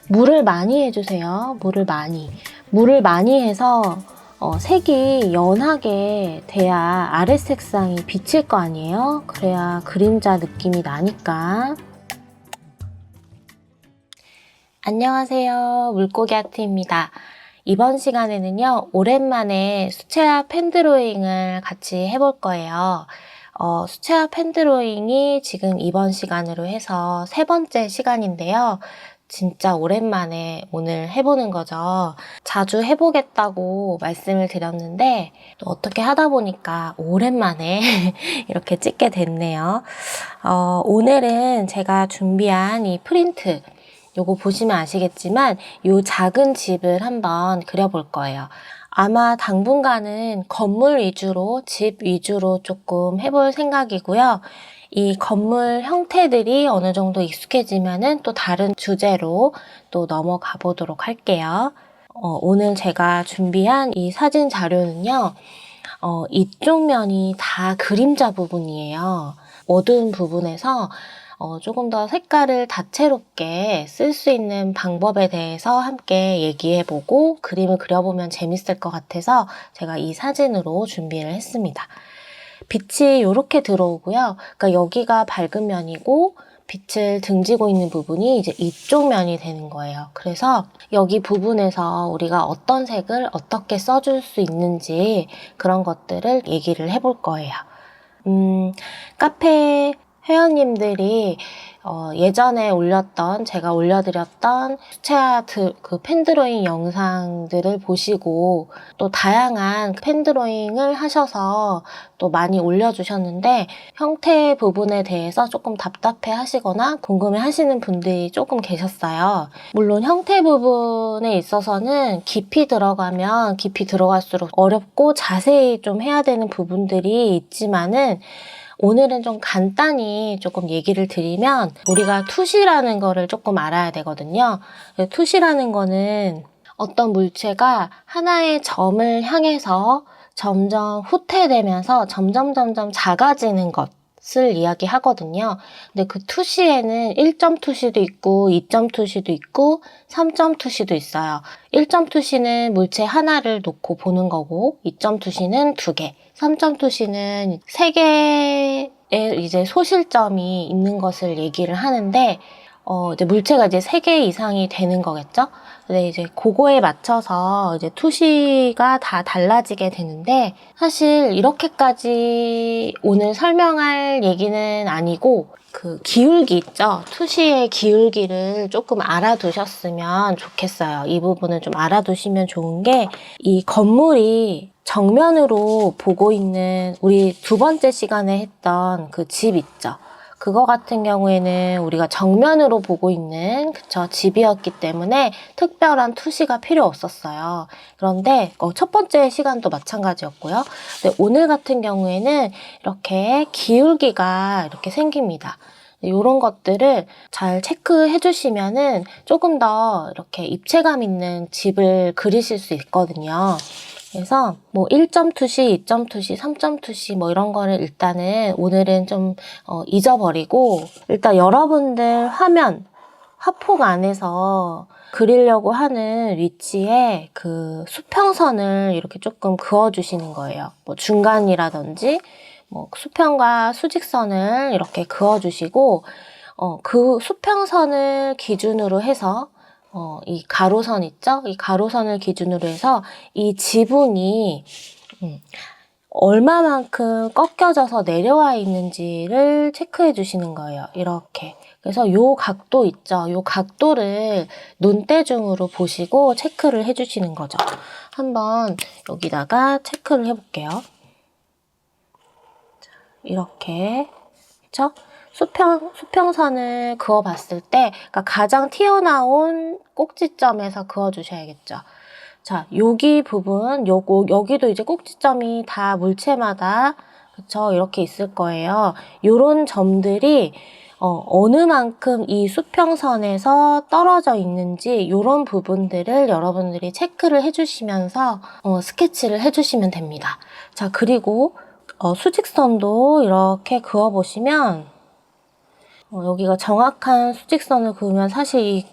물을 많이 해주세요. 물을 많이 해서 색이 연하게 돼야 아래 색상이 비칠 거 아니에요? 그래야 그림자 느낌이 나니까. 안녕하세요. 물고기 아트입니다. 이번 시간에는요, 오랜만에 수채화 펜드로잉을 같이 해볼 거예요. 수채화 펜드로잉이 지금 이번 시간으로 해서 3번째 시간인데요. 진짜 오랜만에 오늘 해보는 거죠. 자주 해보겠다고 말씀을 드렸는데 또 어떻게 하다 보니까 오랜만에 이렇게 찍게 됐네요. 오늘은 제가 준비한 이 프린트, 요거 보시면 아시겠지만 요 작은 집을 한번 그려볼 거예요. 아마 당분간은 건물 위주로, 집 위주로 조금 해볼 생각이고요. 이 건물 형태들이 어느 정도 익숙해지면은 또 다른 주제로 또 넘어가 보도록 할게요. 오늘 제가 준비한 이 사진 자료는요. 이쪽 면이 다 그림자 부분이에요. 어두운 부분에서 조금 더 색깔을 다채롭게 쓸 수 있는 방법에 대해서 함께 얘기해보고 그림을 그려보면 재밌을 것 같아서 제가 이 사진으로 준비를 했습니다. 빛이 이렇게 들어오고요. 그러니까 여기가 밝은 면이고 빛을 등지고 있는 부분이 이제 이쪽 면이 되는 거예요. 그래서 여기 부분에서 우리가 어떤 색을 어떻게 써줄 수 있는지 그런 것들을 얘기를 해볼 거예요. 카페 회원님들이 예전에 제가 올려드렸던 수채화 그 펜드로잉 영상들을 보시고 또 다양한 펜드로잉을 하셔서 또 많이 올려주셨는데 형태 부분에 대해서 조금 답답해 하시거나 궁금해 하시는 분들이 조금 계셨어요. 물론 형태 부분에 있어서는 깊이 들어가면 깊이 들어갈수록 어렵고 자세히 좀 해야 되는 부분들이 있지만은 오늘은 좀 간단히 조금 얘기를 드리면 우리가 투시라는 거를 조금 알아야 되거든요. 투시라는 거는 어떤 물체가 하나의 점을 향해서 점점 후퇴되면서 점점 작아지는 것을 이야기하거든요. 근데 그 투시에는 1점 투시도 있고 2점 투시도 있고 3점 투시도 있어요. 1점 투시는 물체 하나를 놓고 보는 거고 2점 투시는 2개, 3점 투시는 3개의 이제 소실점이 있는 것을 얘기를 하는데 이제 물체가 이제 3개 이상이 되는 거겠죠? 근데 이제 그거에 맞춰서 이제 투시가 다 달라지게 되는데 사실 이렇게까지 오늘 설명할 얘기는 아니고 그 기울기 있죠? 투시의 기울기를 조금 알아두셨으면 좋겠어요. 이 부분을 좀 알아두시면 좋은 게 이 건물이 정면으로 보고 있는 우리 2번째 시간에 했던 그 집 있죠? 그거 같은 경우에는 우리가 정면으로 보고 있는 집이었기 때문에 특별한 투시가 필요 없었어요. 그런데 첫 번째 시간도 마찬가지였고요. 근데 오늘 같은 경우에는 이렇게 기울기가 이렇게 생깁니다. 이런 것들을 잘 체크해 주시면은 조금 더 이렇게 입체감 있는 집을 그리실 수 있거든요. 그래서 뭐 1점 투시, 2점 투시, 3점 투시 뭐 이런 거를 일단은 오늘은 좀 잊어버리고 일단 여러분들 화폭 안에서 그리려고 하는 위치에 그 수평선을 이렇게 조금 그어주시는 거예요. 뭐 중간이라든지 뭐 수평과 수직선을 이렇게 그어주시고 그 수평선을 기준으로 해서 이 가로선 있죠? 이 가로선을 기준으로 해서 이 지붕이 얼마만큼 꺾여져서 내려와 있는지를 체크해 주시는 거예요. 이렇게. 그래서 요 각도 있죠? 요 각도를 눈대중으로 보시고 체크를 해 주시는 거죠. 한번 여기다가 체크를 해볼게요. 이렇게. 그쵸? 수평선을 그어봤을 때, 그러니까 가장 튀어나온 꼭지점에서 그어주셔야겠죠. 자, 여기 부분, 여기도 이제 꼭지점이 다 물체마다, 그쵸? 이렇게 있을 거예요. 요런 점들이, 어느 만큼 이 수평선에서 떨어져 있는지, 요런 부분들을 여러분들이 체크를 해주시면서, 스케치를 해주시면 됩니다. 자, 그리고, 수직선도 이렇게 그어보시면, 여기가 정확한 수직선을 그으면 사실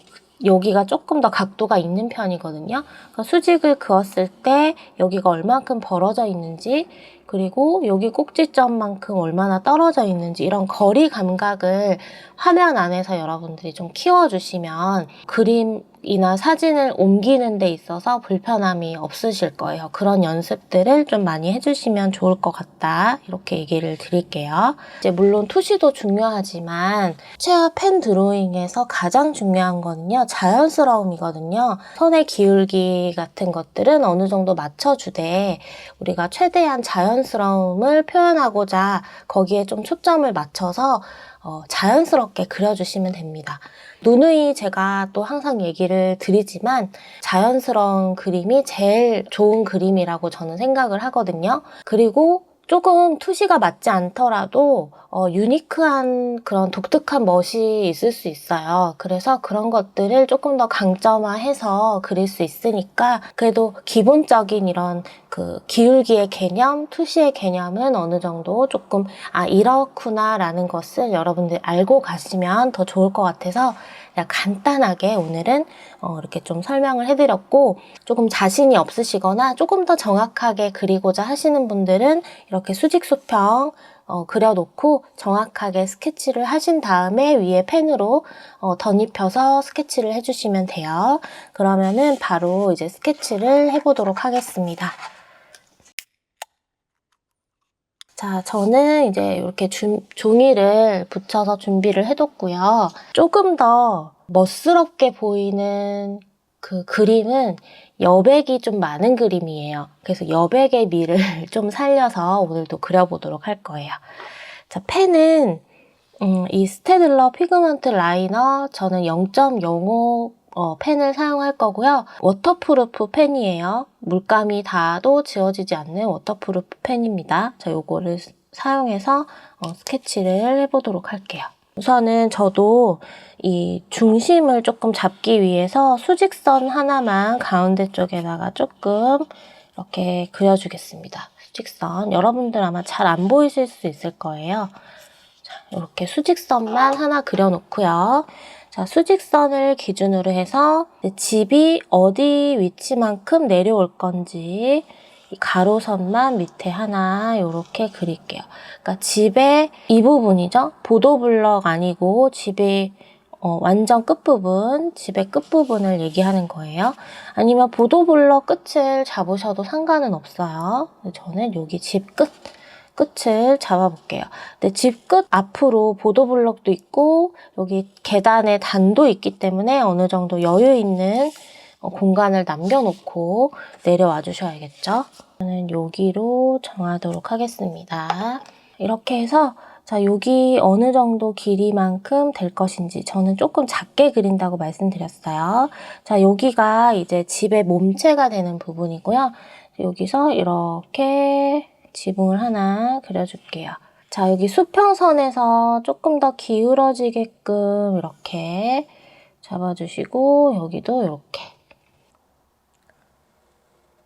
여기가 조금 더 각도가 있는 편이거든요. 그러니까 수직을 그었을 때 여기가 얼만큼 벌어져 있는지, 그리고 여기 꼭지점만큼 얼마나 떨어져 있는지, 이런 거리 감각을 화면 안에서 여러분들이 좀 키워주시면 그림이나 사진을 옮기는 데 있어서 불편함이 없으실 거예요. 그런 연습들을 좀 많이 해주시면 좋을 것 같다, 이렇게 얘기를 드릴게요. 이제 물론 투시도 중요하지만 수채화 펜 드로잉에서 가장 중요한 거는요, 자연스러움이거든요. 손의 기울기 같은 것들은 어느 정도 맞춰주되 우리가 최대한 자연스러움을 표현하고자 거기에 좀 초점을 맞춰서 자연스럽게 그려주시면 됩니다. 누누이 제가 또 항상 얘기를 드리지만 자연스러운 그림이 제일 좋은 그림이라고 저는 생각을 하거든요. 그리고 조금 투시가 맞지 않더라도 유니크한 그런 독특한 멋이 있을 수 있어요. 그래서 그런 것들을 조금 더 강점화해서 그릴 수 있으니까 그래도 기본적인 이런 그 기울기의 개념, 투시의 개념은 어느 정도 조금 이렇구나 라는 것을 여러분들 알고 가시면 더 좋을 것 같아서 그냥 간단하게 오늘은 이렇게 좀 설명을 해드렸고, 조금 자신이 없으시거나 조금 더 정확하게 그리고자 하시는 분들은 이렇게 수직 수평 그려놓고 정확하게 스케치를 하신 다음에 위에 펜으로 덧입혀서 스케치를 해주시면 돼요. 그러면은 바로 이제 스케치를 해보도록 하겠습니다. 자, 저는 이제 이렇게 종이를 붙여서 준비를 해뒀고요. 조금 더 멋스럽게 보이는 그 그림은 여백이 좀 많은 그림이에요. 그래서 여백의 미를 좀 살려서 오늘도 그려보도록 할 거예요. 자, 펜은 이 스테들러 피그먼트 라이너 저는 0.05 펜을 사용할 거고요. 워터프루프 펜이에요. 물감이 닿아도 지워지지 않는 워터프루프 펜입니다. 자, 요거를 사용해서 스케치를 해보도록 할게요. 우선은 저도 이 중심을 조금 잡기 위해서 수직선 하나만 가운데 쪽에다가 조금 이렇게 그려주겠습니다. 수직선. 여러분들 아마 잘 안 보이실 수 있을 거예요. 이렇게 수직선만 하나 그려놓고요. 자, 수직선을 기준으로 해서 집이 어디 위치만큼 내려올 건지 이 가로선만 밑에 하나 이렇게 그릴게요. 그러니까 집의 이 부분이죠. 보도블럭 아니고 집의 완전 끝부분, 집의 끝부분을 얘기하는 거예요. 아니면 보도블럭 끝을 잡으셔도 상관은 없어요. 저는 여기 집 끝을 잡아볼게요. 근데 집 끝 앞으로 보도블럭도 있고 여기 계단에 단도 있기 때문에 어느 정도 여유 있는 공간을 남겨놓고 내려와 주셔야겠죠. 저는 여기로 정하도록 하겠습니다. 이렇게 해서 자, 여기 어느 정도 길이만큼 될 것인지 저는 조금 작게 그린다고 말씀드렸어요. 자, 여기가 이제 집의 몸체가 되는 부분이고요. 여기서 이렇게 지붕을 하나 그려줄게요. 자, 여기 수평선에서 조금 더 기울어지게끔 이렇게 잡아주시고 여기도 이렇게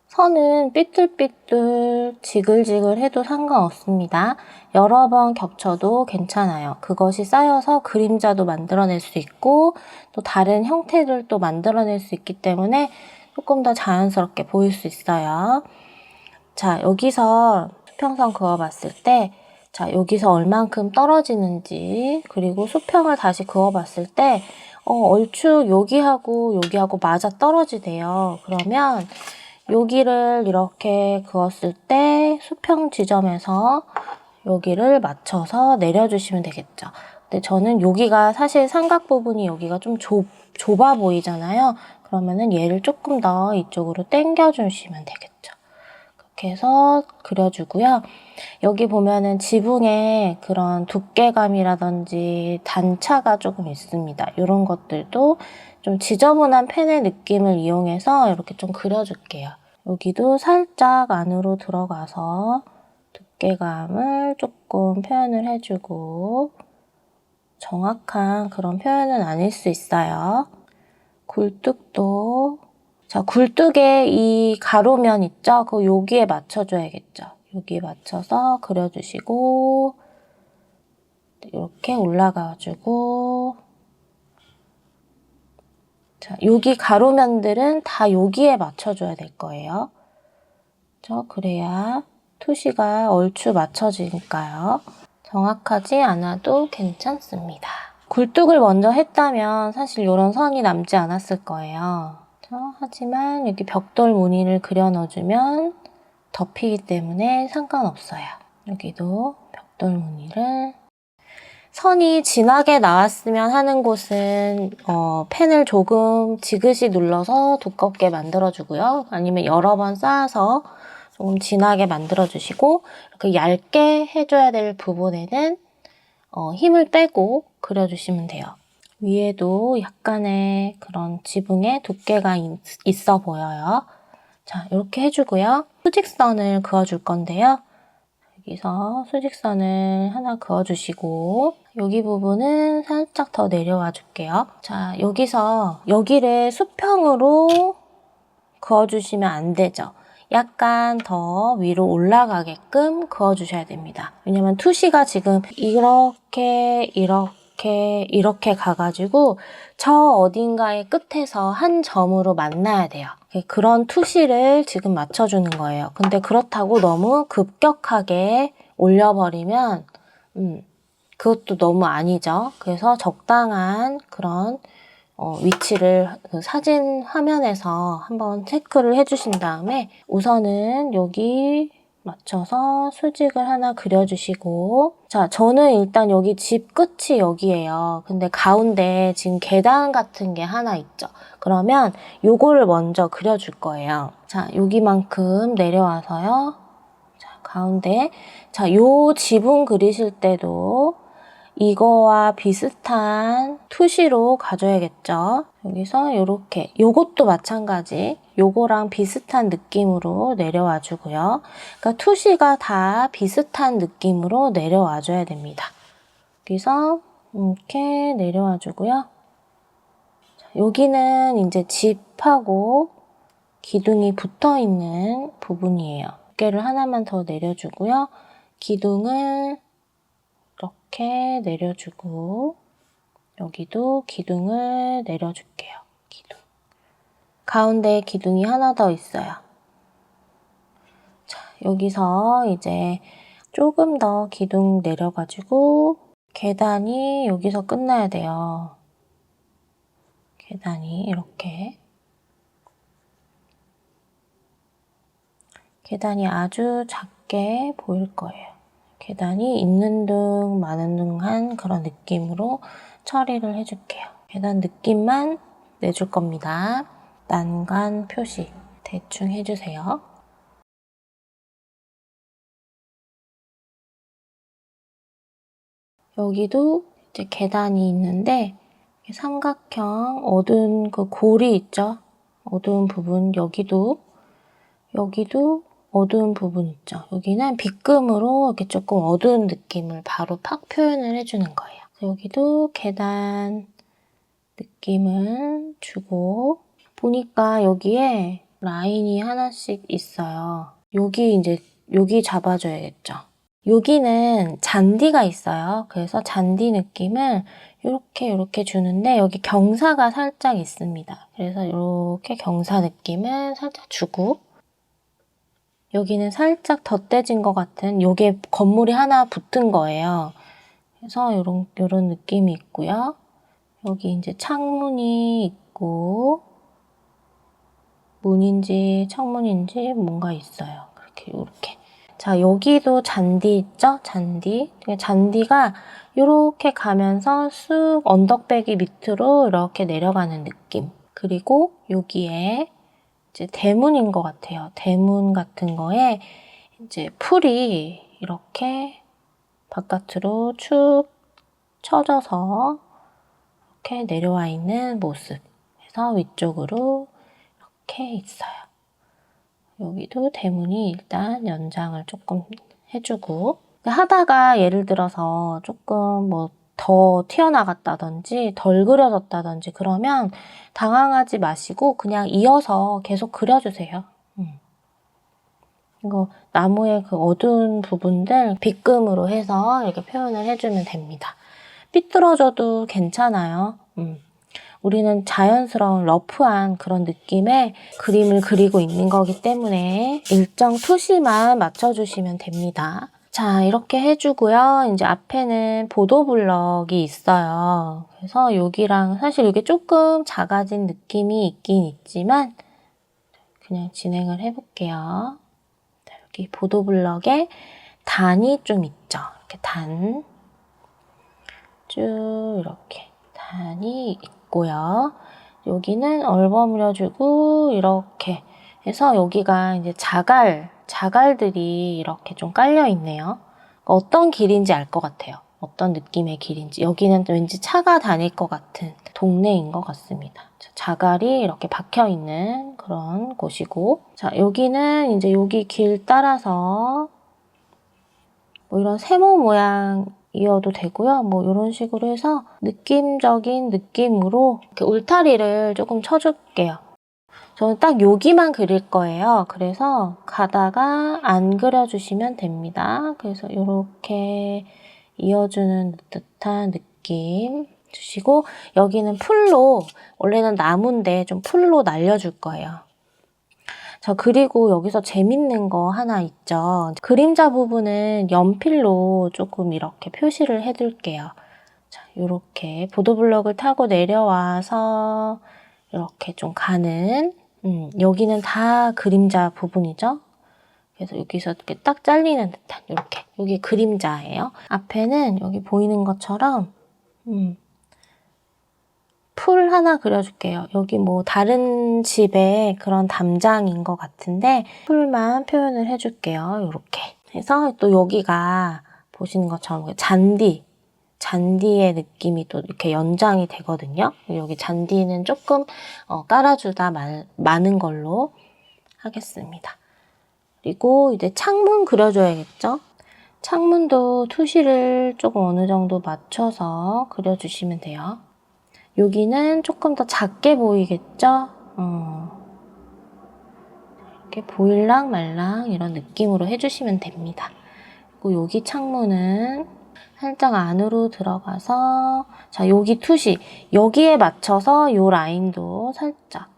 선은 삐뚤삐뚤 지글지글 해도 상관없습니다. 여러 번 겹쳐도 괜찮아요. 그것이 쌓여서 그림자도 만들어낼 수 있고 또 다른 형태들도 만들어낼 수 있기 때문에 조금 더 자연스럽게 보일 수 있어요. 자, 여기서 수평선 그어봤을 때 자, 여기서 얼만큼 떨어지는지 그리고 수평을 다시 그어봤을 때 얼추 여기하고 맞아 떨어지대요. 그러면 여기를 이렇게 그었을 때 수평 지점에서 여기를 맞춰서 내려주시면 되겠죠. 근데 저는 여기가 사실 삼각 부분이 여기가 좀 좁아 보이잖아요. 그러면은 얘를 조금 더 이쪽으로 당겨주시면 되겠죠. 그렇게 해서 그려주고요. 여기 보면은 지붕에 그런 두께감이라든지 단차가 조금 있습니다. 이런 것들도 좀 지저분한 펜의 느낌을 이용해서 이렇게 좀 그려줄게요. 여기도 살짝 안으로 들어가서 두께감을 조금 표현을 해주고 정확한 그런 표현은 아닐 수 있어요. 굴뚝도 자, 굴뚝에 이 가로면 있죠? 그거 여기에 맞춰줘야겠죠. 여기에 맞춰서 그려주시고 이렇게 올라가지고 자, 여기 가로면들은 다 여기에 맞춰줘야 될 거예요. 그래야 투시가 얼추 맞춰지니까요. 정확하지 않아도 괜찮습니다. 굴뚝을 먼저 했다면 사실 이런 선이 남지 않았을 거예요. 하지만 여기 벽돌 무늬를 그려 넣어주면 덮이기 때문에 상관없어요. 여기도 벽돌 무늬를 선이 진하게 나왔으면 하는 곳은 펜을 조금 지그시 눌러서 두껍게 만들어주고요. 아니면 여러 번 쌓아서 조금 진하게 만들어주시고 이렇게 얇게 해줘야 될 부분에는 힘을 빼고 그려주시면 돼요. 위에도 약간의 그런 지붕의 두께가 있어 보여요. 자, 이렇게 해주고요. 수직선을 그어줄 건데요. 여기서 수직선을 하나 그어주시고 여기 부분은 살짝 더 내려와 줄게요. 자, 여기를 수평으로 그어주시면 안 되죠. 약간 더 위로 올라가게끔 그어주셔야 됩니다. 왜냐면 투시가 지금 이렇게 가가지고 저 어딘가의 끝에서 한 점으로 만나야 돼요. 그런 투시를 지금 맞춰주는 거예요. 근데 그렇다고 너무 급격하게 올려버리면 그것도 너무 아니죠. 그래서 적당한 그런 위치를 사진 화면에서 한번 체크를 해주신 다음에 우선은 여기 맞춰서 수직을 하나 그려주시고 자, 저는 일단 여기 집 끝이 여기예요. 근데 가운데 지금 계단 같은 게 하나 있죠. 그러면 요거를 먼저 그려줄 거예요. 자, 여기만큼 내려와서요. 자, 가운데 자, 요 지붕 그리실 때도 이거와 비슷한 투시로 가져야겠죠. 여기서 이렇게 요것도 마찬가지 요거랑 비슷한 느낌으로 내려와 주고요. 그러니까 투시가 다 비슷한 느낌으로 내려와 줘야 됩니다. 여기서 이렇게 내려와 주고요. 여기는 이제 집하고 기둥이 붙어 있는 부분이에요. 어깨를 하나만 더 내려주고요. 기둥을 이렇게 내려주고 여기도 기둥을 내려줄게요. 기둥. 가운데 기둥이 하나 더 있어요. 자, 여기서 이제 조금 더 기둥 내려가지고 계단이 여기서 끝나야 돼요. 계단이 이렇게. 계단이 아주 작게 보일 거예요. 계단이 있는 둥 마는 둥한 그런 느낌으로 처리를 해줄게요. 계단 느낌만 내줄 겁니다. 난간 표시 대충 해주세요. 여기도 이제 계단이 있는데 삼각형 어두운 그 골이 있죠? 어두운 부분 여기도 어두운 부분 있죠? 여기는 빗금으로 이렇게 조금 어두운 느낌을 바로 팍 표현을 해주는 거예요. 여기도 계단 느낌을 주고 보니까 여기에 라인이 하나씩 있어요. 여기 잡아줘야겠죠. 여기는 잔디가 있어요. 그래서 잔디 느낌을 이렇게 주는데 여기 경사가 살짝 있습니다. 그래서 이렇게 경사 느낌을 살짝 주고 여기는 살짝 덧대진 것 같은 요게 건물이 하나 붙은 거예요. 그래서 요런 느낌이 있고요. 여기 이제 창문이 있고 문인지 창문인지 뭔가 있어요. 이렇게. 자, 여기도 잔디 있죠? 잔디가 이렇게 가면서 쑥 언덕배기 밑으로 이렇게 내려가는 느낌. 그리고 여기에 이제 대문인 것 같아요. 대문 같은 거에 이제 풀이 이렇게 바깥으로 축 쳐져서 이렇게 내려와 있는 모습. 그래서 위쪽으로 이렇게 있어요. 여기도 대문이 일단 연장을 조금 해주고 하다가 예를 들어서 조금 뭐 더 튀어나갔다든지 덜 그려졌다든지 그러면 당황하지 마시고 그냥 이어서 계속 그려주세요. 이거 나무의 그 어두운 부분들 빗금으로 해서 이렇게 표현을 해주면 됩니다. 삐뚤어져도 괜찮아요. 우리는 자연스러운 러프한 그런 느낌의 그림을 그리고 있는 거기 때문에 일정 투시만 맞춰주시면 됩니다. 자, 이렇게 해주고요. 이제 앞에는 보도블럭이 있어요. 그래서 여기랑 사실 이게 조금 작아진 느낌이 있긴 있지만 그냥 진행을 해볼게요. 자, 여기 보도블럭에 단이 좀 있죠. 이렇게 단. 쭉 이렇게 단이 있고요. 여기는 얼버무려주고 이렇게 해서 여기가 이제 자갈들이 이렇게 좀 깔려 있네요. 어떤 길인지 알 것 같아요. 어떤 느낌의 길인지. 여기는 왠지 차가 다닐 것 같은 동네인 것 같습니다. 자갈이 이렇게 박혀 있는 그런 곳이고, 자, 여기는 이제 여기 길 따라서 뭐 이런 세모 모양이어도 되고요. 뭐 이런 식으로 해서 느낌적인 느낌으로 이렇게 울타리를 조금 쳐줄게요. 저는 딱 여기만 그릴 거예요. 그래서 가다가 안 그려주시면 됩니다. 그래서 이렇게 이어주는 듯한 느낌 주시고, 여기는 풀로, 원래는 나무인데 좀 풀로 날려줄 거예요. 자, 그리고 여기서 재밌는 거 하나 있죠. 그림자 부분은 연필로 조금 이렇게 표시를 해둘게요. 자, 이렇게 보도블럭을 타고 내려와서 이렇게 좀 가는, 여기는 다 그림자 부분이죠. 그래서 여기서 이렇게 딱 잘리는 듯한 이렇게, 여기 그림자예요. 앞에는 여기 보이는 것처럼 풀 하나 그려줄게요. 여기 뭐 다른 집의 그런 담장인 것 같은데 풀만 표현을 해줄게요. 이렇게 해서 또 여기가 보시는 것처럼 잔디의 느낌이 또 이렇게 연장이 되거든요. 여기 잔디는 조금 깔아주다 많은 걸로 하겠습니다. 그리고 이제 창문 그려줘야겠죠? 창문도 투시를 조금 어느 정도 맞춰서 그려주시면 돼요. 여기는 조금 더 작게 보이겠죠? 이렇게 보일랑 말랑 이런 느낌으로 해주시면 됩니다. 그리고 여기 창문은 살짝 안으로 들어가서, 자, 여기 투시, 여기에 맞춰서 이 라인도 살짝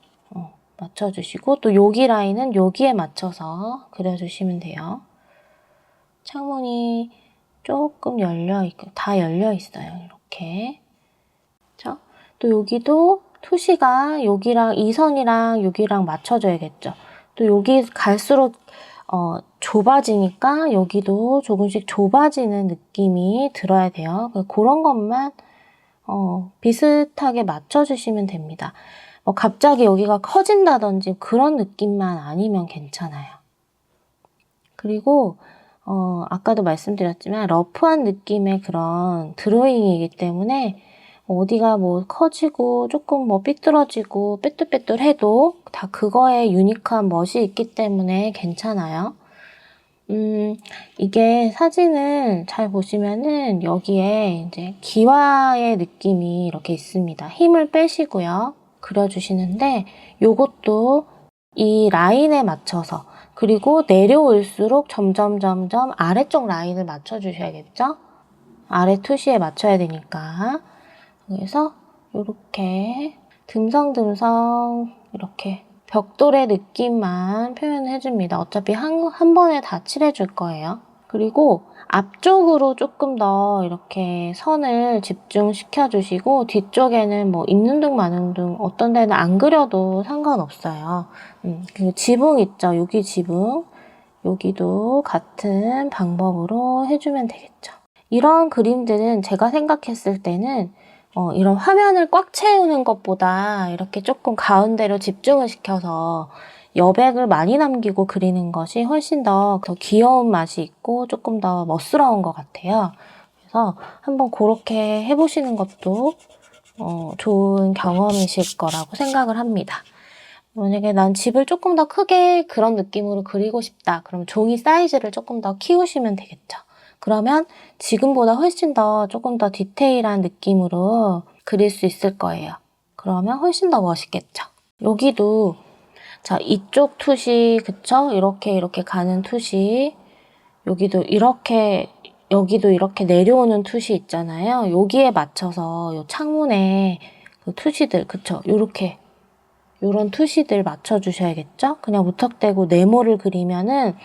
맞춰주시고, 또 여기 라인은 여기에 맞춰서 그려주시면 돼요. 창문이 조금 다 열려 있어요. 이렇게. 그렇죠? 또 여기도 투시가 여기랑 이 선이랑 여기랑 맞춰줘야겠죠. 또 여기 갈수록 좁아지니까 여기도 조금씩 좁아지는 느낌이 들어야 돼요. 그런 것만 비슷하게 맞춰주시면 됩니다. 갑자기 여기가 커진다든지 그런 느낌만 아니면 괜찮아요. 그리고 아까도 말씀드렸지만 러프한 느낌의 그런 드로잉이기 때문에 어디가 뭐 커지고 조금 뭐 삐뚤어지고 빼뚤빼뚤해도 다 그거에 유니크한 멋이 있기 때문에 괜찮아요. 이게 사진을 잘 보시면은 여기에 이제 기와의 느낌이 이렇게 있습니다. 힘을 빼시고요. 그려주시는데 요것도 이 라인에 맞춰서, 그리고 내려올수록 점점 아래쪽 라인을 맞춰주셔야겠죠? 아래 투시에 맞춰야 되니까. 그래서 이렇게 듬성듬성 이렇게 벽돌의 느낌만 표현해줍니다. 어차피 한 번에 다 칠해줄 거예요. 그리고 앞쪽으로 조금 더 이렇게 선을 집중시켜 주시고, 뒤쪽에는 뭐 있는 둥 마는 둥 어떤 데는 안 그려도 상관없어요. 그리고 지붕 있죠? 여기 지붕. 여기도 같은 방법으로 해주면 되겠죠. 이런 그림들은 제가 생각했을 때는 이런 화면을 꽉 채우는 것보다 이렇게 조금 가운데로 집중을 시켜서 여백을 많이 남기고 그리는 것이 훨씬 더 귀여운 맛이 있고 조금 더 멋스러운 것 같아요. 그래서 한번 그렇게 해보시는 것도 좋은 경험이실 거라고 생각을 합니다. 만약에 난 집을 조금 더 크게 그런 느낌으로 그리고 싶다. 그럼 종이 사이즈를 조금 더 키우시면 되겠죠. 그러면 지금보다 훨씬 더 조금 더 디테일한 느낌으로 그릴 수 있을 거예요. 그러면 훨씬 더 멋있겠죠. 여기도 자, 이쪽 투시, 그쵸? 이렇게 가는 투시. 여기도 이렇게 내려오는 투시 있잖아요. 여기에 맞춰서 이 창문에 그 투시들, 그쵸? 요렇게 요런 투시들 맞춰주셔야겠죠? 그냥 무턱대고 네모를 그리면은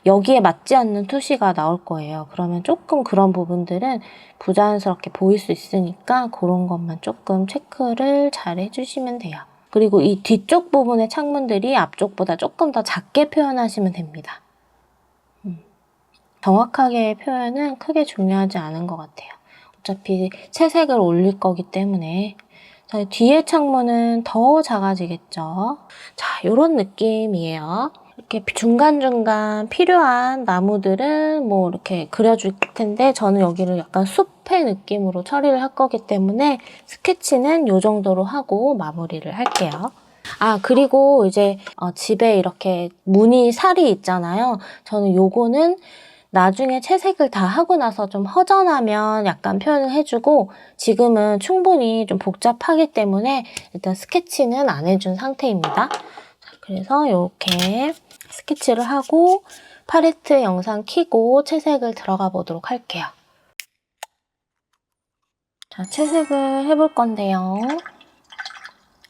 여기에 맞지 않는 투시가 나올 거예요. 그러면 조금 그런 부분들은 부자연스럽게 보일 수 있으니까 그런 것만 조금 체크를 잘 해주시면 돼요. 그리고 이 뒤쪽 부분의 창문들이 앞쪽보다 조금 더 작게 표현하시면 됩니다. 정확하게 표현은 크게 중요하지 않은 것 같아요. 어차피 채색을 올릴 거기 때문에. 자, 뒤에 창문은 더 작아지겠죠. 자, 이런 느낌이에요. 이렇게 중간중간 필요한 나무들은 뭐 이렇게 그려줄 텐데 저는 여기를 약간 숲의 느낌으로 처리를 할 거기 때문에 스케치는 이 정도로 하고 마무리를 할게요. 아, 그리고 이제 집에 이렇게 무늬 살이 있잖아요. 저는 요거는 나중에 채색을 다 하고 나서 좀 허전하면 약간 표현을 해주고 지금은 충분히 좀 복잡하기 때문에 일단 스케치는 안 해준 상태입니다. 자, 그래서 이렇게 스케치를 하고 팔레트 영상 켜고 채색을 들어가 보도록 할게요. 자, 채색을 해볼 건데요.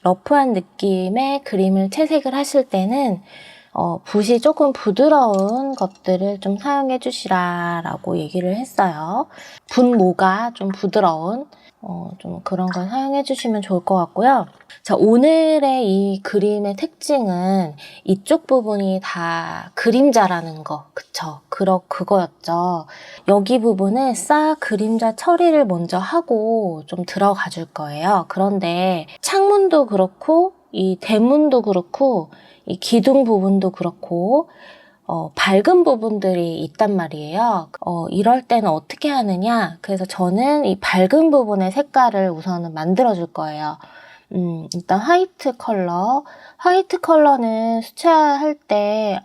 러프한 느낌의 그림을 채색을 하실 때는 붓이 조금 부드러운 것들을 좀 사용해 주시라라고 얘기를 했어요. 붓모가 좀 부드러운 좀 그런 걸 사용해 주시면 좋을 것 같고요. 자, 오늘의 이 그림의 특징은 이쪽 부분이 다 그림자라는 거, 그쵸? 그거였죠. 여기 부분은 싹 그림자 처리를 먼저 하고 좀 들어가 줄 거예요. 그런데 창문도 그렇고 이 대문도 그렇고 이 기둥 부분도 그렇고 밝은 부분들이 있단 말이에요. 이럴 때는 어떻게 하느냐? 그래서 저는 이 밝은 부분의 색깔을 우선은 만들어 줄 거예요. 일단 화이트 컬러. 화이트 컬러는 수채화할 때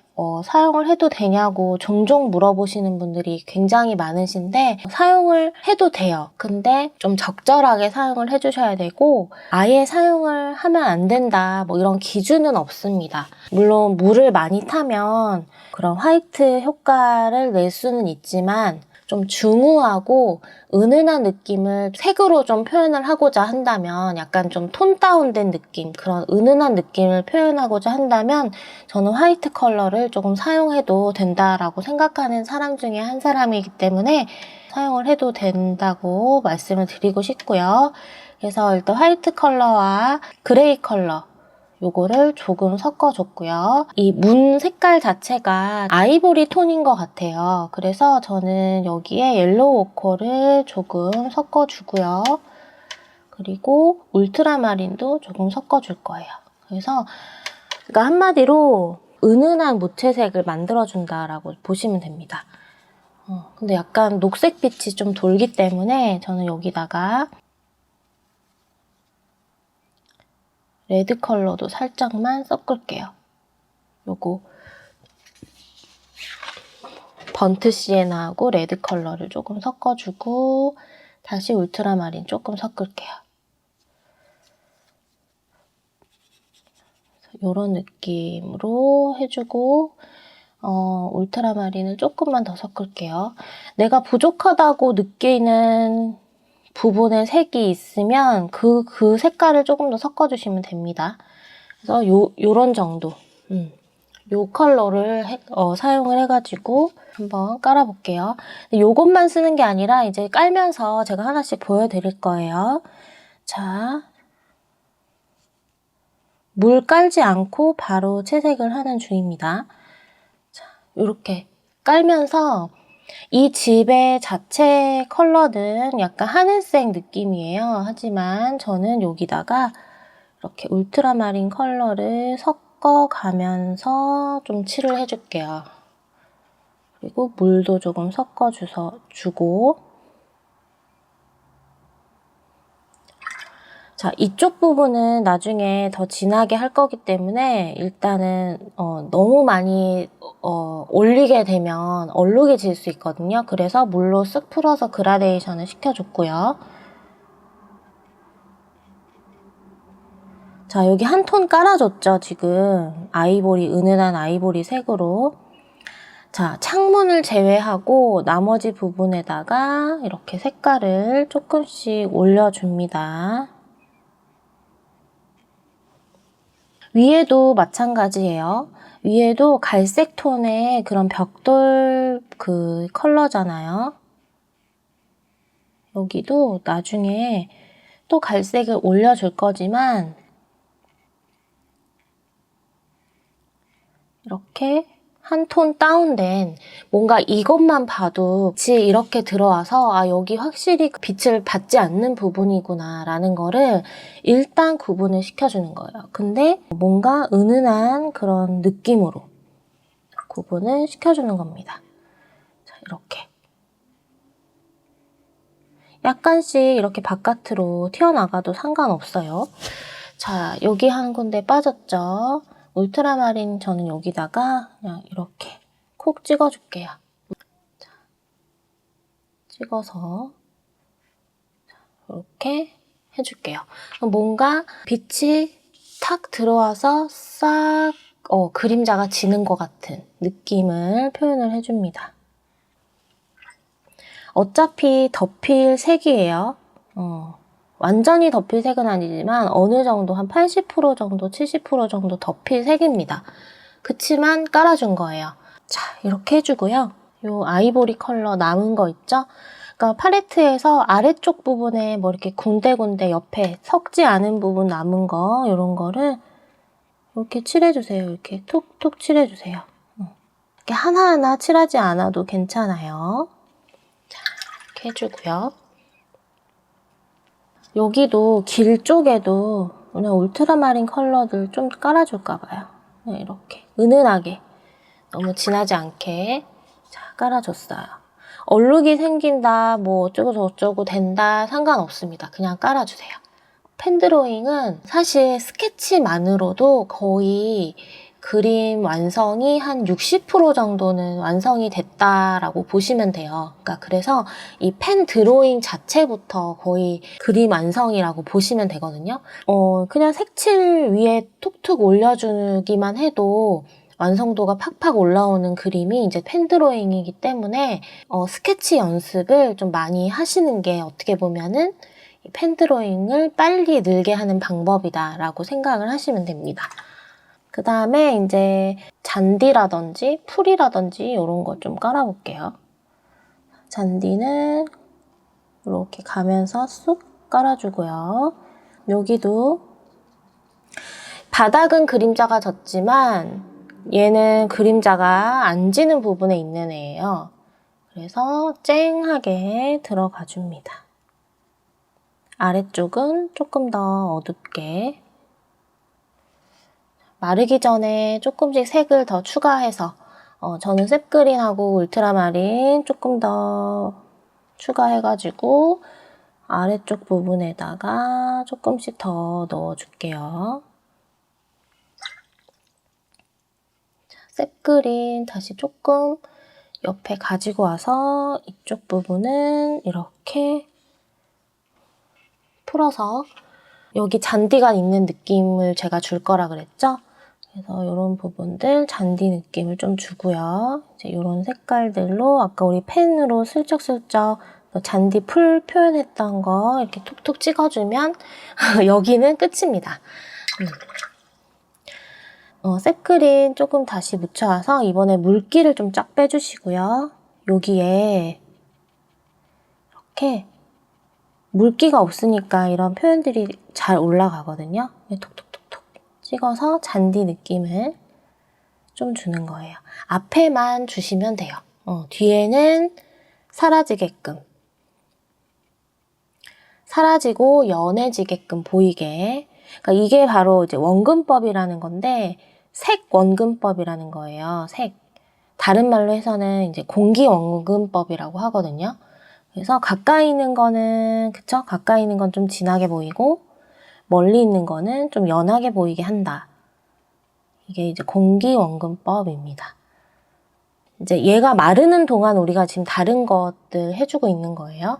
사용을 해도 되냐고 종종 물어보시는 분들이 굉장히 많으신데 사용을 해도 돼요. 근데 좀 적절하게 사용을 해주셔야 되고 아예 사용을 하면 안 된다 뭐 이런 기준은 없습니다. 물론 물을 많이 타면 그런 화이트 효과를 낼 수는 있지만 좀 중후하고 은은한 느낌을 색으로 좀 표현을 하고자 한다면 약간 좀 톤 다운된 느낌, 그런 은은한 느낌을 표현하고자 한다면 저는 화이트 컬러를 조금 사용해도 된다라고 생각하는 사람 중에 한 사람이기 때문에 사용을 해도 된다고 말씀을 드리고 싶고요. 그래서 일단 화이트 컬러와 그레이 컬러 요거를 조금 섞어줬고요. 이 문 색깔 자체가 아이보리 톤인 것 같아요. 그래서 저는 여기에 옐로우 오커를 조금 섞어주고요. 그리고 울트라마린도 조금 섞어줄 거예요. 그래서 그러니까 한마디로 은은한 무채색을 만들어준다라고 보시면 됩니다. 근데 약간 녹색빛이 좀 돌기 때문에 저는 여기다가 레드 컬러도 살짝만 섞을게요. 요거 번트 시에나하고 레드 컬러를 조금 섞어주고 다시 울트라마린 조금 섞을게요. 이런 느낌으로 해주고 울트라마린을 조금만 더 섞을게요. 내가 부족하다고 느끼는 부분에 색이 있으면 그 색깔을 조금 더 섞어주시면 됩니다. 그래서 요런 정도 요 컬러를 사용을 해가지고 한번 깔아볼게요. 요것만 쓰는 게 아니라 이제 깔면서 제가 하나씩 보여드릴 거예요. 자, 물 깔지 않고 바로 채색을 하는 중입니다. 자, 요렇게 깔면서 이 집의 자체 컬러는 약간 하늘색 느낌이에요. 하지만 저는 여기다가 이렇게 울트라마린 컬러를 섞어가면서 좀 칠을 해줄게요. 그리고 물도 조금 섞어주고 자, 이쪽 부분은 나중에 더 진하게 할 거기 때문에 일단은 너무 많이 올리게 되면 얼룩이 질 수 있거든요. 그래서 물로 쓱 풀어서 그라데이션을 시켜줬고요. 자, 여기 한 톤 깔아줬죠, 지금. 아이보리, 은은한 아이보리 색으로. 자, 창문을 제외하고 나머지 부분에다가 이렇게 색깔을 조금씩 올려줍니다. 위에도 마찬가지예요. 위에도 갈색 톤의 그런 벽돌 그 컬러잖아요. 여기도 나중에 또 갈색을 올려줄 거지만 이렇게 한 톤 다운된 뭔가 이것만 봐도 빛이 이렇게 들어와서 아 여기 확실히 빛을 받지 않는 부분이구나 라는 거를 일단 구분을 시켜주는 거예요. 근데 뭔가 은은한 그런 느낌으로 구분을 시켜주는 겁니다. 자, 이렇게 약간씩 이렇게 바깥으로 튀어나가도 상관없어요. 자, 여기 한 군데 빠졌죠? 울트라마린 저는 여기다가 그냥 이렇게 콕 찍어줄게요. 자, 찍어서 이렇게 해줄게요. 뭔가 빛이 탁 들어와서 싹 그림자가 지는 것 같은 느낌을 표현을 해줍니다. 어차피 덮일 색이에요. 완전히 덮일 색은 아니지만 어느 정도 한 80% 정도, 70% 정도 덮일 색입니다. 그치만 깔아준 거예요. 자, 이렇게 해주고요. 요 아이보리 컬러 남은 거 있죠? 그러니까 팔레트에서 아래쪽 부분에 뭐 이렇게 군데군데 옆에 섞지 않은 부분 남은 거 이런 거를 이렇게 칠해주세요. 이렇게 톡톡 칠해주세요. 이렇게 하나하나 칠하지 않아도 괜찮아요. 자, 이렇게 해주고요. 여기도 길 쪽에도 그냥 울트라마린 컬러들 좀 깔아줄까봐요. 이렇게 은은하게 너무 진하지 않게 자, 깔아줬어요. 얼룩이 생긴다 뭐 어쩌고 저쩌고 된다 상관없습니다. 그냥 깔아주세요. 펜드로잉은 사실 스케치만으로도 거의 그림 완성이 한 60% 정도는 완성이 됐다라고 보시면 돼요. 그러니까 그래서 이 펜 드로잉 자체부터 거의 그림 완성이라고 보시면 되거든요. 그냥 색칠 위에 툭툭 올려주기만 해도 완성도가 팍팍 올라오는 그림이 이제 펜 드로잉이기 때문에 스케치 연습을 좀 많이 하시는 게 어떻게 보면은 펜 드로잉을 빨리 늘게 하는 방법이다라고 생각을 하시면 됩니다. 그 다음에 이제 잔디라든지 풀이라든지 이런 거 좀 깔아볼게요. 잔디는 이렇게 가면서 쑥 깔아주고요. 여기도 바닥은 그림자가 졌지만 얘는 그림자가 안 지는 부분에 있는 애예요. 그래서 쨍하게 들어가 줍니다. 아래쪽은 조금 더 어둡게 마르기 전에 조금씩 색을 더 추가해서 저는 셉그린하고 울트라마린 조금 더 추가해가지고 아래쪽 부분에다가 조금씩 더 넣어줄게요. 셉그린 다시 조금 옆에 가지고 와서 이쪽 부분은 이렇게 풀어서 여기 잔디가 있는 느낌을 제가 줄 거라 그랬죠? 그래서 이런 부분들 잔디 느낌을 좀 주고요. 이제 이런 색깔들로 아까 우리 펜으로 슬쩍슬쩍 잔디 풀 표현했던 거 이렇게 톡톡 찍어주면 여기는 끝입니다. 셉그린 조금 다시 묻혀와서 이번에 물기를 좀 쫙 빼주시고요. 여기에 이렇게 물기가 없으니까 이런 표현들이 잘 올라가거든요. 톡톡톡톡 찍어서 잔디 느낌을 좀 주는 거예요. 앞에만 주시면 돼요. 뒤에는 사라지게끔. 사라지고 연해지게끔 보이게. 그러니까 이게 바로 이제 원근법이라는 건데 색 원근법이라는 거예요. 색. 다른 말로 해서는 이제 공기 원근법이라고 하거든요. 그래서 가까이 있는 거는 그쵸? 가까이 있는 건 좀 진하게 보이고 멀리 있는 거는 좀 연하게 보이게 한다. 이게 이제 공기 원근법입니다. 이제 얘가 마르는 동안 우리가 지금 다른 것들 해주고 있는 거예요.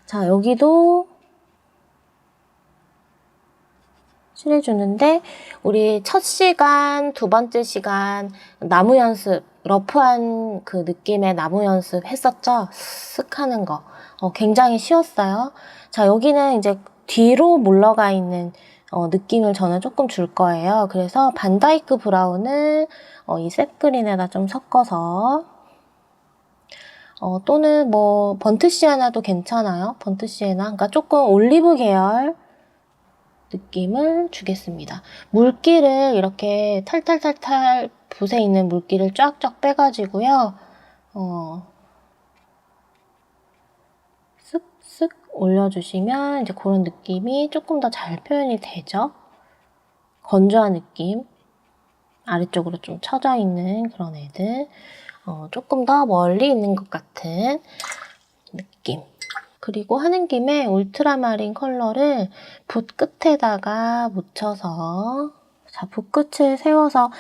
자, 여기도 칠해주는데 우리 첫 시간, 두 번째 시간 나무 연습, 러프한 그 느낌의 나무 연습 했었죠? 쓱 하는 거. 굉장히 쉬웠어요. 자, 여기는 이제 뒤로 물러가 있는 느낌을 저는 조금 줄 거예요. 그래서 반다이크 브라운을 이 셉그린에다 좀 섞어서 또는 뭐 번트 시에나도 괜찮아요. 번트 시에나. 그러니까 조금 올리브 계열 느낌을 주겠습니다. 물기를 이렇게 탈탈탈탈 붓에 있는 물기를 쫙쫙 빼가지고요. 쓱쓱 올려주시면 이제 그런 느낌이 조금 더 잘 표현이 되죠. 건조한 느낌. 아래쪽으로 좀 처져 있는 그런 애들. 조금 더 멀리 있는 것 같은 느낌. 그리고 하는 김에 울트라마린 컬러를 붓 끝에다가 묻혀서, 자, 붓 끝을 세워서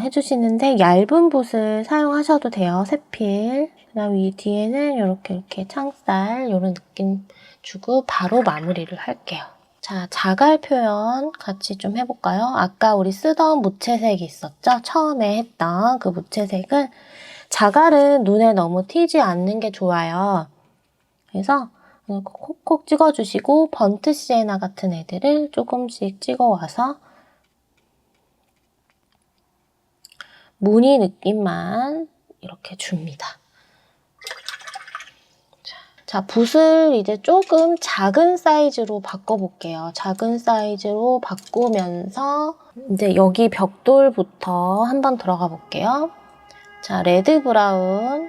해주시는데 얇은 붓을 사용하셔도 돼요. 세필. 그 다음 이 뒤에는 이렇게 창살 이런 느낌 주고 바로 마무리를 할게요. 자, 자갈 표현 같이 좀 해볼까요? 아까 우리 쓰던 무채색이 있었죠? 처음에 했던 그 무채색을, 자갈은 눈에 너무 튀지 않는 게 좋아요. 그래서 콕콕 찍어주시고 번트 시에나 같은 애들을 조금씩 찍어와서 무늬 느낌만 이렇게 줍니다. 자, 붓을 이제 조금 작은 사이즈로 바꿔볼게요. 작은 사이즈로 바꾸면서 이제 여기 벽돌부터 한번 들어가 볼게요. 자, 레드 브라운.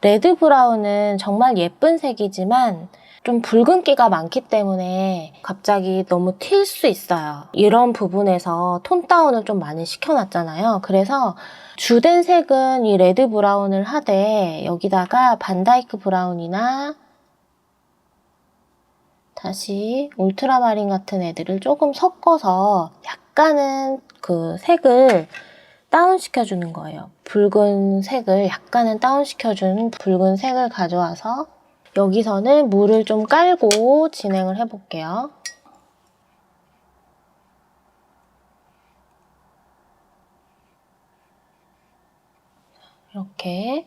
레드 브라운은 정말 예쁜 색이지만 좀 붉은기가 많기 때문에 갑자기 너무 튈 수 있어요. 이런 부분에서 톤 다운을 좀 많이 시켜놨잖아요. 그래서 주된 색은 이 레드 브라운을 하되 여기다가 반다이크 브라운이나 다시 울트라마린 같은 애들을 조금 섞어서 약간은 그 색을 다운시켜주는 거예요. 붉은 색을 약간은 다운시켜주는 붉은 색을 가져와서 여기서는 물을 좀 깔고 진행을 해볼게요. 이렇게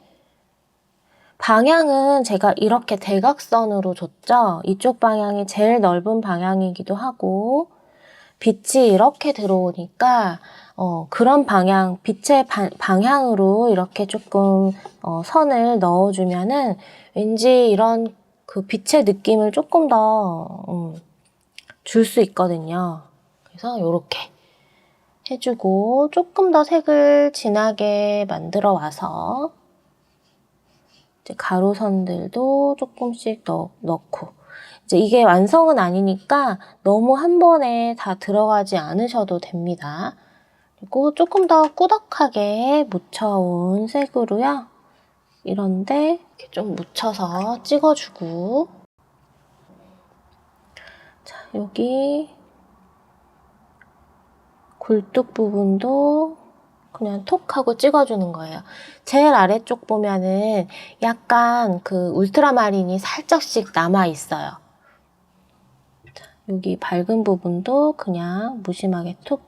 방향은 제가 이렇게 대각선으로 줬죠. 이쪽 방향이 제일 넓은 방향이기도 하고 빛이 이렇게 들어오니까 그런 방향, 빛의 방향으로 이렇게 조금 선을 넣어주면은 왠지 이런 그 빛의 느낌을 조금 더 줄 수 있거든요. 그래서 이렇게 해주고 조금 더 색을 진하게 만들어 와서 이제 가로선들도 조금씩 넣고 이제 이게 완성은 아니니까 너무 한 번에 다 들어가지 않으셔도 됩니다. 그리고 조금 더 꾸덕하게 묻혀온 색으로요. 이런데 이렇게 좀 묻혀서 찍어주고 자, 여기 굴뚝 부분도 그냥 톡 하고 찍어주는 거예요. 제일 아래쪽 보면은 약간 그 울트라마린이 살짝씩 남아있어요. 여기 밝은 부분도 그냥 무심하게 툭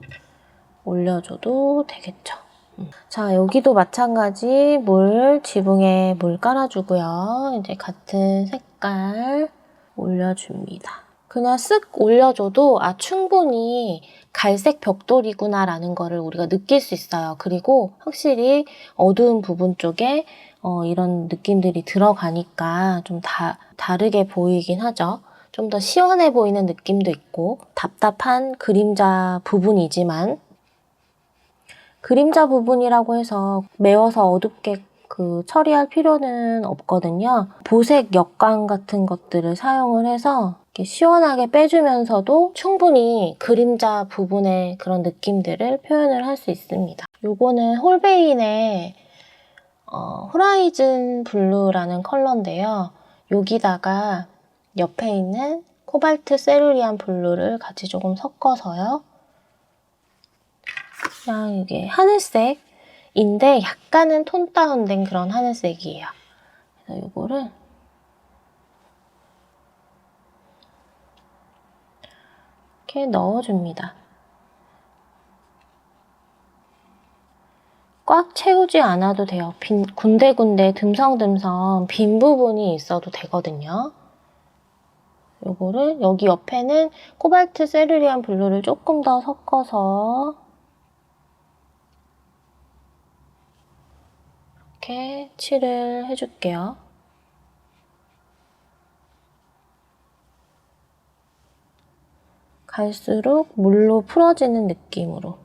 올려줘도 되겠죠. 자, 여기도 마찬가지 지붕에 물 깔아주고요. 이제 같은 색깔 올려줍니다. 그냥 쓱 올려줘도 충분히 갈색 벽돌이구나 라는 거를 우리가 느낄 수 있어요. 그리고 확실히 어두운 부분 쪽에 이런 느낌들이 들어가니까 좀 다르게 보이긴 하죠. 좀 더 시원해 보이는 느낌도 있고 답답한 그림자 부분이지만 그림자 부분이라고 해서 매워서 어둡게 처리할 필요는 없거든요. 보색 역광 같은 것들을 사용을 해서 이렇게 시원하게 빼주면서도 충분히 그림자 부분의 그런 느낌들을 표현을 할 수 있습니다. 요거는 홀베인의 호라이즌 블루라는 컬러인데요. 여기다가 옆에 있는 코발트 세루리안 블루를 같이 조금 섞어서요. 그냥 이게 하늘색인데 약간은 톤 다운된 그런 하늘색이에요. 그래서 이거를 이렇게 넣어줍니다. 꽉 채우지 않아도 돼요. 군데군데 듬성듬성 빈 부분이 있어도 되거든요. 요거를 여기 옆에는 코발트 세르리안 블루를 조금 더 섞어서 이렇게 칠을 해줄게요. 갈수록 물로 풀어지는 느낌으로.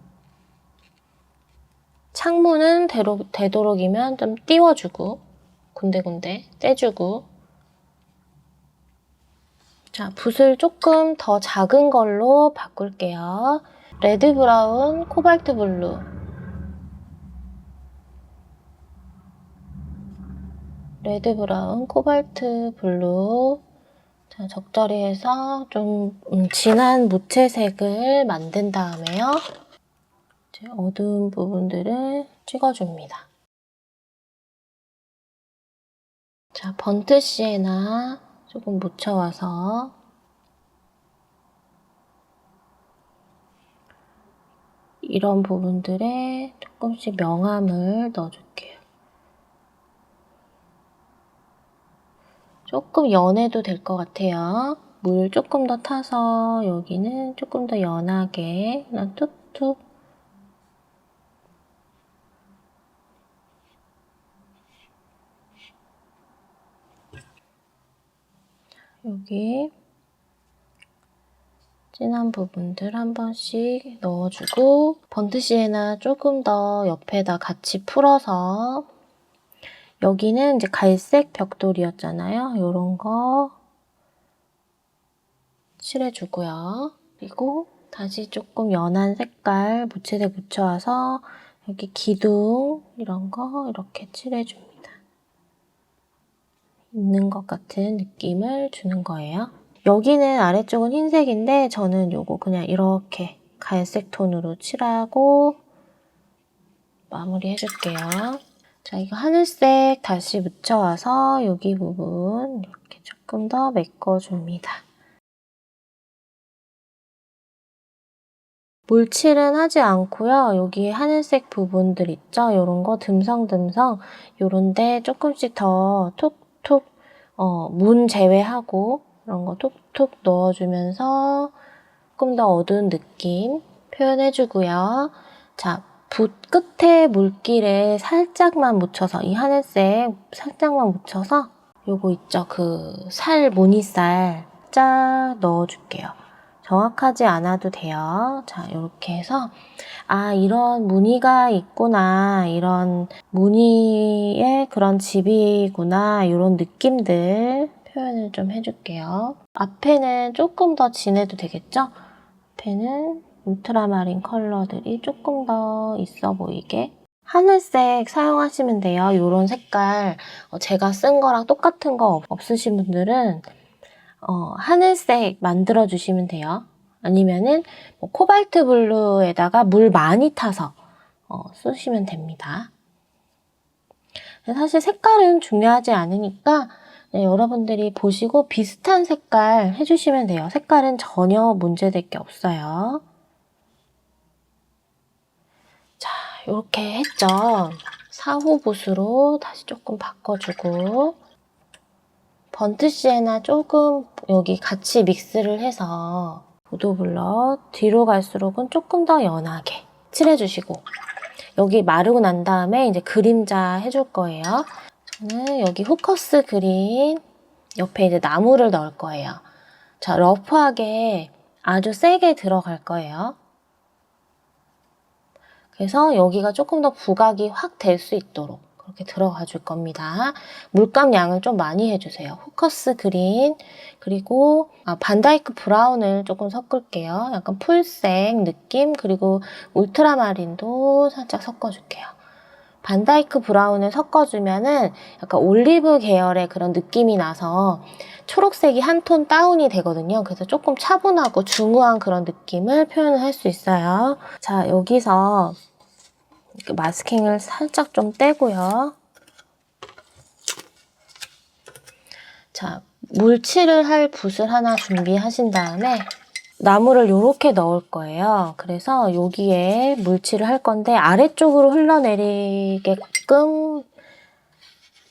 창문은 되도록이면 좀 띄워주고 군데군데 떼주고. 자, 붓을 조금 더 작은 걸로 바꿀게요. 레드 브라운, 코발트 블루. 레드 브라운, 코발트 블루. 자, 적절히 해서 좀 진한 무채색을 만든 다음에요. 이제 어두운 부분들을 찍어줍니다. 자, 번트 시에나 조금 묻혀와서 이런 부분들에 조금씩 명암을 넣어줄게요. 조금 연해도 될 것 같아요. 물 조금 더 타서 여기는 조금 더 연하게 그냥 툭툭. 여기 진한 부분들 한 번씩 넣어주고 번트 시에나 조금 더 옆에다 같이 풀어서 여기는 이제 갈색 벽돌이었잖아요. 요런 거 칠해주고요. 그리고 다시 조금 연한 색깔 무채색 묻혀와서 여기 기둥 이런 거 이렇게 칠해줍니다. 있는 것 같은 느낌을 주는 거예요. 여기는 아래쪽은 흰색인데 저는 요거 그냥 이렇게 갈색 톤으로 칠하고 마무리 해줄게요. 자, 이거 하늘색 다시 묻혀와서 여기 부분 이렇게 조금 더 메꿔줍니다. 물칠은 하지 않고요. 여기 하늘색 부분들 있죠? 요런 거 듬성듬성 요런데 조금씩 더 톡톡 문 제외하고 이런 거 톡톡 넣어주면서 조금 더 어두운 느낌 표현해주고요. 자, 붓 끝에 물기를 살짝만 묻혀서 이 하늘색 살짝만 묻혀서 요거 있죠? 그 살, 무늬살 쫙 넣어줄게요. 정확하지 않아도 돼요. 자, 이렇게 해서 아, 이런 무늬가 있구나. 이런 무늬의 그런 집이구나. 이런 느낌들 표현을 좀 해줄게요. 앞에는 조금 더 진해도 되겠죠? 앞에는 울트라마린 컬러들이 조금 더 있어 보이게 하늘색 사용하시면 돼요. 이런 색깔 제가 쓴 거랑 똑같은 거 없으신 분들은 하늘색 만들어 주시면 돼요. 아니면은 뭐 코발트 블루에다가 물 많이 타서 쓰시면 됩니다. 사실 색깔은 중요하지 않으니까 여러분들이 보시고 비슷한 색깔 해주시면 돼요. 색깔은 전혀 문제될 게 없어요. 자, 이렇게 했죠. 4호 붓으로 다시 조금 바꿔주고 번트 시에나 조금 여기 같이 믹스를 해서 보도 블러 뒤로 갈수록은 조금 더 연하게 칠해주시고 여기 마르고 난 다음에 이제 그림자 해줄 거예요. 저는 여기 후커스 그린 옆에 이제 나무를 넣을 거예요. 자, 러프하게 아주 세게 들어갈 거예요. 그래서 여기가 조금 더 부각이 확 될 수 있도록 그렇게 들어가 줄 겁니다. 물감 양을 좀 많이 해주세요. 후커스 그린 그리고 반다이크 브라운을 조금 섞을게요. 약간 풀색 느낌 그리고 울트라마린도 살짝 섞어줄게요. 반다이크 브라운을 섞어주면은 약간 올리브 계열의 그런 느낌이 나서 초록색이 한 톤 다운이 되거든요. 그래서 조금 차분하고 중후한 그런 느낌을 표현을 할 수 있어요. 자, 여기서 마스킹을 살짝 좀 떼고요. 자, 물칠을 할 붓을 하나 준비하신 다음에 나무를 이렇게 넣을 거예요. 그래서 여기에 물칠을 할 건데 아래쪽으로 흘러내리게끔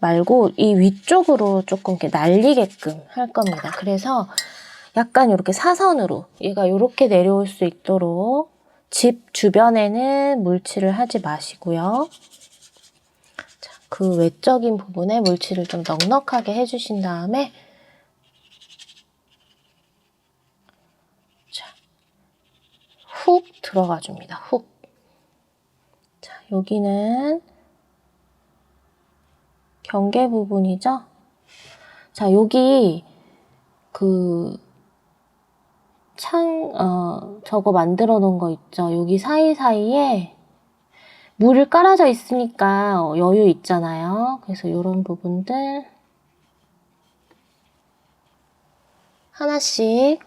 말고 이 위쪽으로 조금 이렇게 날리게끔 할 겁니다. 그래서 약간 이렇게 사선으로 얘가 이렇게 내려올 수 있도록 집 주변에는 물칠을 하지 마시고요. 자, 그 외적인 부분에 물칠을 좀 넉넉하게 해주신 다음에 자, 훅 들어가 줍니다. 훅. 자, 여기는 경계 부분이죠. 자, 여기 저거 만들어 놓은 거 있죠. 여기 사이사이에 물을 깔아져 있으니까 여유 있잖아요. 그래서 이런 부분들 하나씩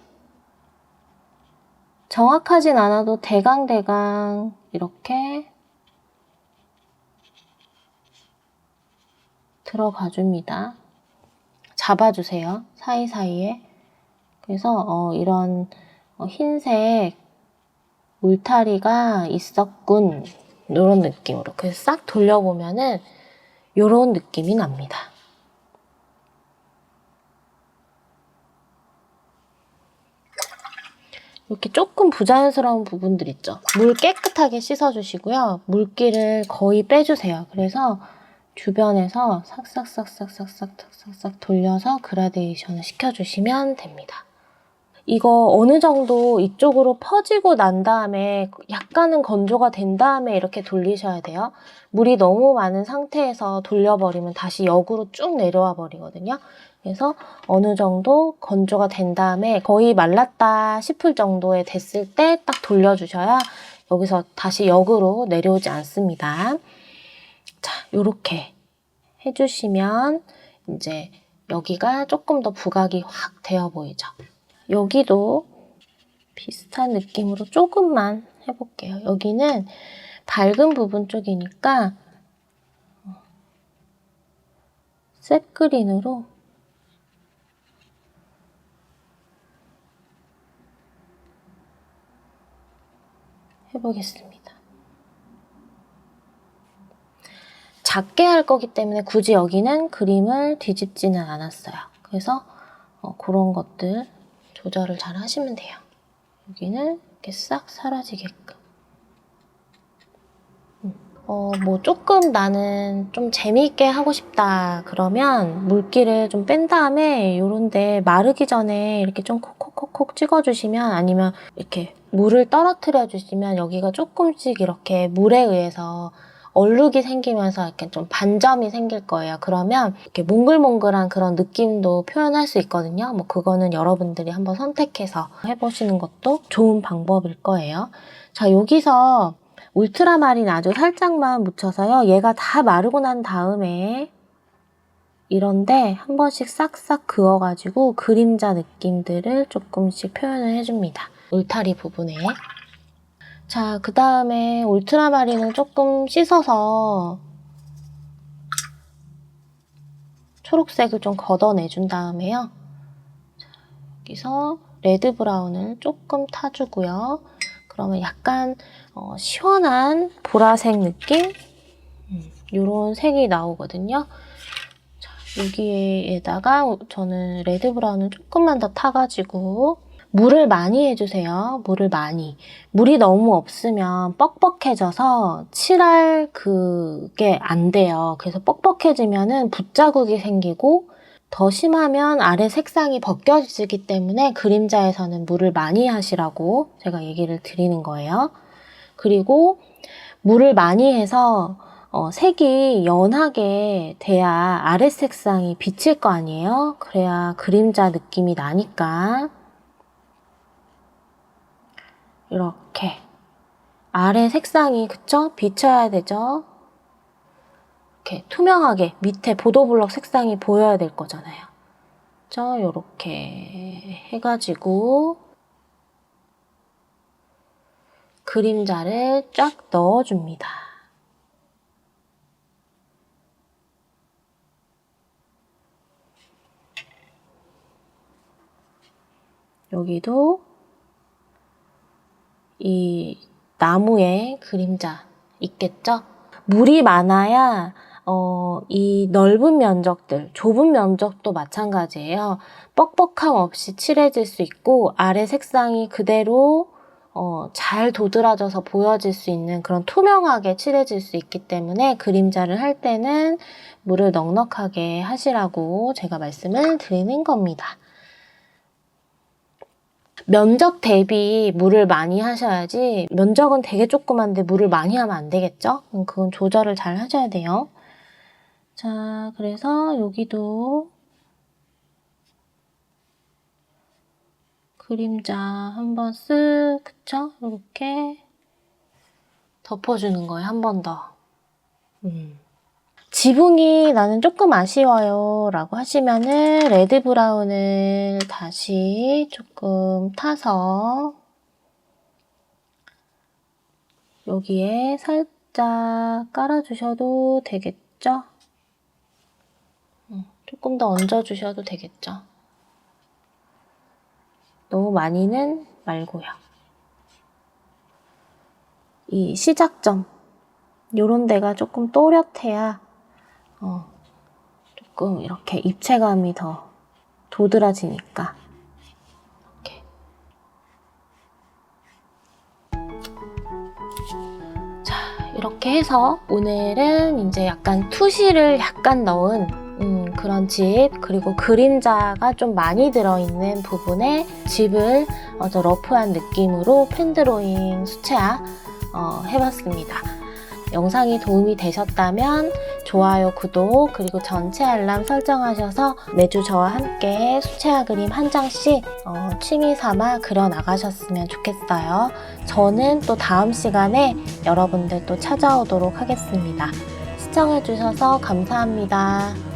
정확하진 않아도 대강대강 이렇게 들어가 줍니다. 잡아주세요. 사이사이에. 그래서 이런 흰색 울타리가 있었군. 이런 느낌으로. 그래서 싹 돌려보면은 이런 느낌이 납니다. 이렇게 조금 부자연스러운 부분들 있죠. 물 깨끗하게 씻어주시고요. 물기를 거의 빼주세요. 그래서 주변에서 싹싹싹싹싹싹싹 돌려서 그라데이션을 시켜주시면 됩니다. 이거 어느 정도 이쪽으로 퍼지고 난 다음에 약간은 건조가 된 다음에 이렇게 돌리셔야 돼요. 물이 너무 많은 상태에서 돌려버리면 다시 역으로 쭉 내려와 버리거든요. 그래서 어느 정도 건조가 된 다음에 거의 말랐다 싶을 정도에 됐을 때 딱 돌려주셔야 여기서 다시 역으로 내려오지 않습니다. 자, 요렇게 해주시면 이제 여기가 조금 더 부각이 확 되어 보이죠. 여기도 비슷한 느낌으로 조금만 해볼게요. 여기는 밝은 부분 쪽이니까 셉그린으로 해보겠습니다. 작게 할 거기 때문에 굳이 여기는 그림을 뒤집지는 않았어요. 그래서 그런 것들 조절을 잘 하시면 돼요. 여기는 이렇게 싹 사라지게끔. 뭐 조금 나는 좀 재미있게 하고 싶다 그러면 물기를 좀 뺀 다음에 요런데 마르기 전에 이렇게 좀 콕콕콕콕 찍어주시면, 아니면 이렇게 물을 떨어뜨려 주시면 여기가 조금씩 이렇게 물에 의해서 얼룩이 생기면서 이렇게 좀 반점이 생길 거예요. 그러면 이렇게 몽글몽글한 그런 느낌도 표현할 수 있거든요. 뭐 그거는 여러분들이 한번 선택해서 해보시는 것도 좋은 방법일 거예요. 자, 여기서 울트라마린 아주 살짝만 묻혀서요. 얘가 다 마르고 난 다음에 이런데 한 번씩 싹싹 그어가지고 그림자 느낌들을 조금씩 표현을 해줍니다. 울타리 부분에. 자, 그 다음에 울트라마린을 조금 씻어서 초록색을 좀 걷어내준 다음에요. 자, 여기서 레드 브라운을 조금 타주고요. 그러면 약간 시원한 보라색 느낌? 이런 색이 나오거든요. 자, 여기에다가 저는 레드 브라운을 조금만 더 타가지고 물을 많이 해주세요. 물을 많이. 물이 너무 없으면 뻑뻑해져서 칠할 그게 안 돼요. 그래서 뻑뻑해지면은 붓자국이 생기고 더 심하면 아래 색상이 벗겨지기 때문에 그림자에서는 물을 많이 하시라고 제가 얘기를 드리는 거예요. 그리고 물을 많이 해서 색이 연하게 돼야 아래 색상이 비칠 거 아니에요? 그래야 그림자 느낌이 나니까. 이렇게 아래 색상이 그쵸? 비쳐야 되죠? 이렇게 투명하게 밑에 보도블럭 색상이 보여야 될 거잖아요. 그쵸? 이렇게 해가지고 그림자를 쫙 넣어줍니다. 여기도 이 나무에 그림자 있겠죠? 물이 많아야 이 넓은 면적들, 좁은 면적도 마찬가지예요. 뻑뻑함 없이 칠해질 수 있고 아래 색상이 그대로 잘 도드라져서 보여질 수 있는 그런 투명하게 칠해질 수 있기 때문에 그림자를 할 때는 물을 넉넉하게 하시라고 제가 말씀을 드리는 겁니다. 면적 대비 물을 많이 하셔야지, 면적은 되게 조그만데 물을 많이 하면 안 되겠죠? 그건 조절을 잘 하셔야 돼요. 자, 그래서 여기도 그림자 한번 쓱, 그쵸? 이렇게 덮어주는 거예요, 한 번 더. 지붕이 나는 조금 아쉬워요 라고 하시면은 레드 브라운을 다시 조금 타서 여기에 살짝 깔아주셔도 되겠죠? 조금 더 얹어주셔도 되겠죠? 너무 많이는 말고요. 이 시작점, 요런 데가 조금 또렷해야 조금 이렇게 입체감이 더 도드라지니까. 이렇게. 자, 이렇게 해서 오늘은 이제 약간 투시를 약간 넣은 그런 집, 그리고 그림자가 좀 많이 들어있는 부분에 집을 아주 러프한 느낌으로 펜드로잉 수채화 해봤습니다. 영상이 도움이 되셨다면 좋아요, 구독, 그리고 전체 알람 설정하셔서 매주 저와 함께 수채화 그림 한 장씩 취미 삼아 그려 나가셨으면 좋겠어요. 저는 또 다음 시간에 여러분들 또 찾아오도록 하겠습니다. 시청해주셔서 감사합니다.